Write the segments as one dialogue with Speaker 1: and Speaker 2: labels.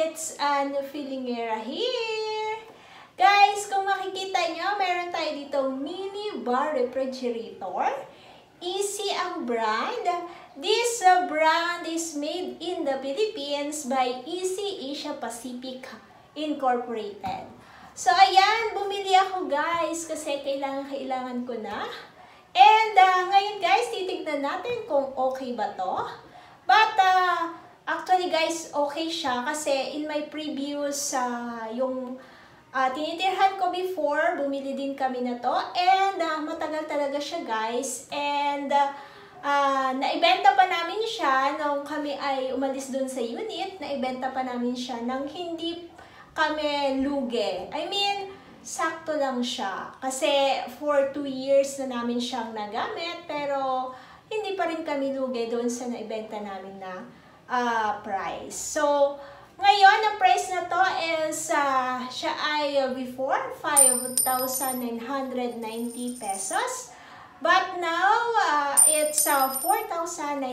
Speaker 1: It's an filling area here. Guys, kung makikita nyo, meron tayo dito mini bar refrigerator. Ezy ang brand. This brand is made in the Philippines by Ezy Asia Pacific Incorporated. So, ayan, bumili ako guys kasi kailangan ko na. And ngayon guys, titignan natin kung okay ba to. But, actually guys, okay siya kasi in my previous, tinitirhan ko before, bumili din kami na to. And, matagal talaga siya guys. And, naibenta pa namin siya nung kami ay umalis dun sa unit. Naibenta pa namin siya nang hindi kami lugi. I mean, sakto lang siya. Kasi for 2 years na namin siyang nagamit, pero hindi pa rin kami lugi doon sa naibenta namin na price. So, ngayon, ang price na to is, siya ay before 5,990 pesos. But now, it's 4,990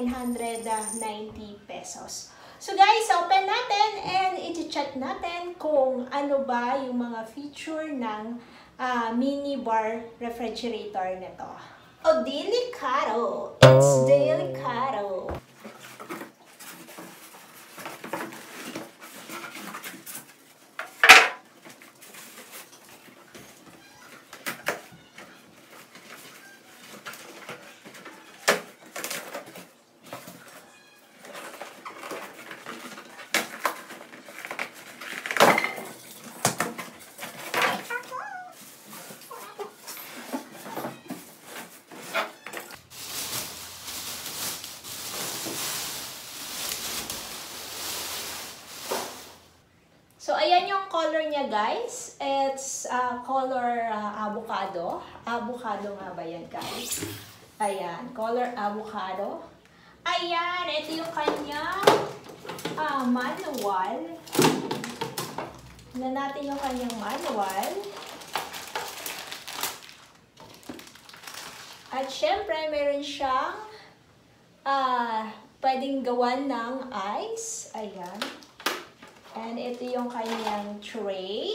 Speaker 1: pesos. So guys, open natin and i-check natin kung ano ba yung mga feature ng mini bar refrigerator nito. Oh, delicado! It's delicado! So, ayan yung color niya, guys. It's color avocado. Avocado nga ba yan, guys? Ayan, color avocado. Ayan, ito yung kanyang manual. Tignan natin yung kanyang manual. At syempre, meron siyang pwedeng gawan ng ice. Ayan. And ito yung kanyang tray.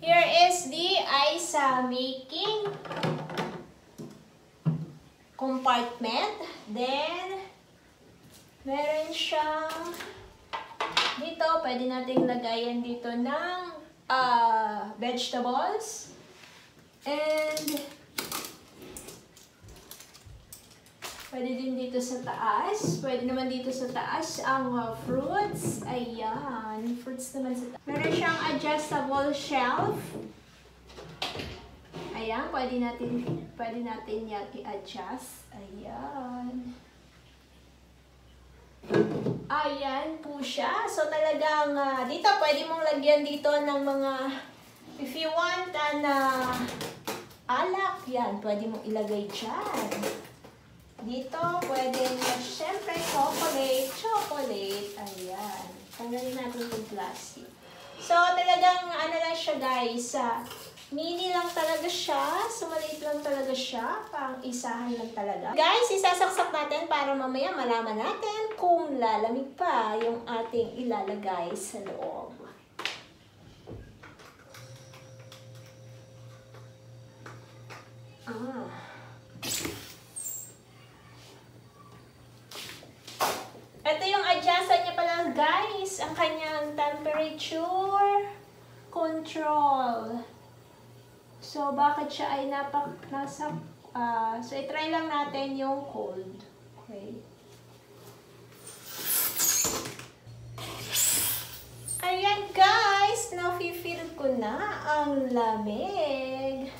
Speaker 1: Here is the ice making compartment. Then, meron siyang dito, pwede nating lagayan dito ng vegetables. And pwede din dito sa taas. Pwede naman dito sa taas ang fruits. Ayan. Fruits naman sa taas. Meron siyang adjustable shelf. Ayan. Pwede natin yan i-adjust. Ayan. Ayan po siya. So talagang dito pwede mong lagyan dito ng mga, if you want na alak, yan. Pwede mong ilagay dyan. Dito, pwede na, syempre, chocolate. Ayan. Tanggalin natin yung plastic. So, talagang, ano lang siya, guys. Mini lang talaga siya. So, maliit lang talaga siya. Pang-isahan lang talaga. Guys, isasaksak natin para mamaya malaman natin kung lalamig pa yung ating ilalagay sa loob. Ito yung adjustan niya pala guys, ang kanyang temperature control. So, bakit siya ay so, i-try lang natin yung cold. Okay. Ayan guys, na-feel ko na ang lamig.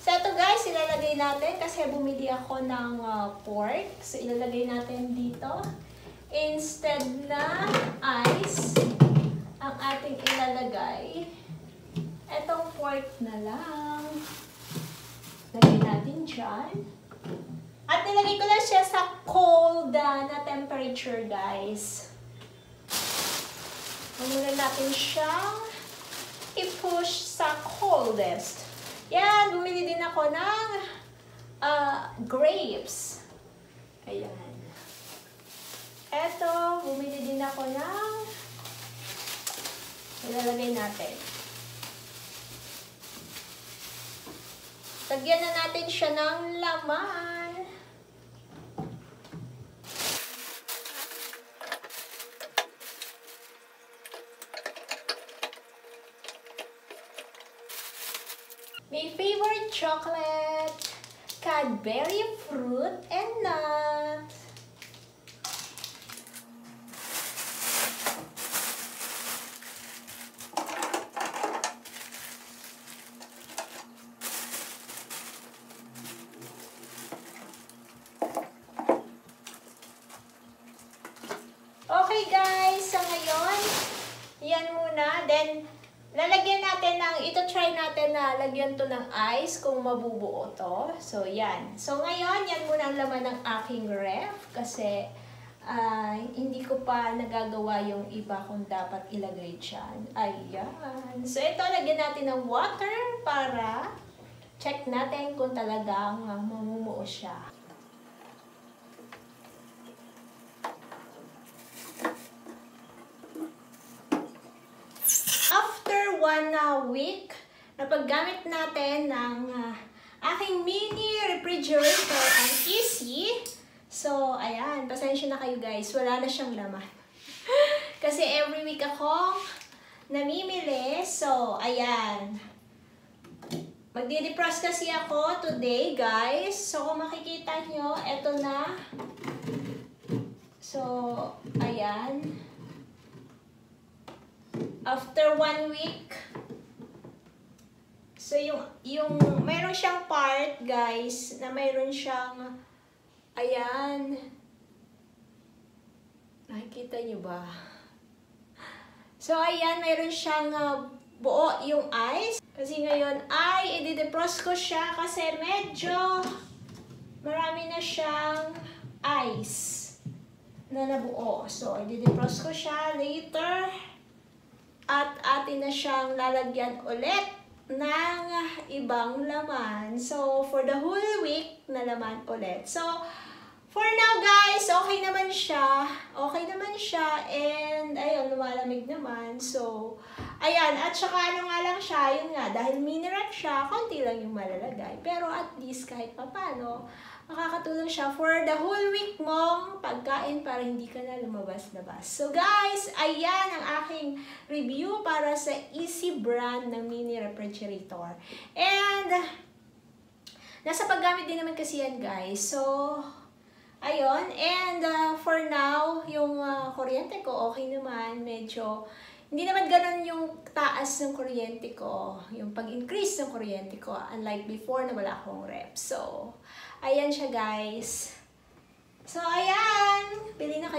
Speaker 1: So, ito guys, ilalagay natin kasi bumili ako ng pork. So, ilalagay natin dito. Instead na ice, ang ating ilalagay, etong pork na lang. Lagay natin dyan. At nilagay ko lang siya sa cold na temperature, guys. Muna natin siyang i-push sa coldest. Yan, bumili din ako ng grapes. Ayan. Eto, bumili din ako ng ilalagay natin. Lagyan na natin siya ng laman. My favorite chocolate, Cadbury fruit and nuts. Okay guys, so ngayon, yan muna. Then, lalagyan natin ng, ito-try natin na lagyan to ng ice kung mabubuo to. So, yan. So, ngayon, yan muna ang laman ng aking ref kasi hindi ko pa nagagawa yung iba kung dapat ilagay dyan. Ayan. So, ito, lagyan natin ng water para check natin kung talagang mamumuo siya. After 1 week na paggamit natin ng aking mini refrigerator ang Ezy. So, ayan, pasensya na kayo guys, wala na siyang laman. Kasi every week akong namimili. So, ayan. Magdi-defrost kasi ako today guys. So, kung makikita nyo, eto na. So, ayan. After 1 week, so yung mayroon siyang part, guys, na mayroon siyang, ayan, nakikita nyo ba? So, ayan, mayroon siyang buo yung ice. Kasi ngayon ay i-defrost ko siya kasi medyo marami na siyang ice na nabuo. So, i-defrost ko siya later. At atin na siyang lalagyan ulit ng ibang laman. So, for the whole week na laman ulit. So, for now guys, okay naman siya. Okay naman siya. And, ayun, lumalamig naman. So, ayan. At saka ano nga lang siya, yun nga, dahil mini ref siya, konti lang yung malalagay. Pero at least kahit papano, makakatulong siya for the whole week mong pagkain para hindi ka na lumabas-labas. So guys, ayan ang aking review para sa Ezy brand ng mini refrigerator. And, nasa paggamit din naman kasi yan guys. So, ayun. And for now, yung kuryente ko okay naman. Medyo, hindi naman ganun yung taas ng kuryente ko. Yung pag-increase ng kuryente ko. Unlike before na wala akong ref. So, ayan siya guys. So, ayan. Bili na kayo.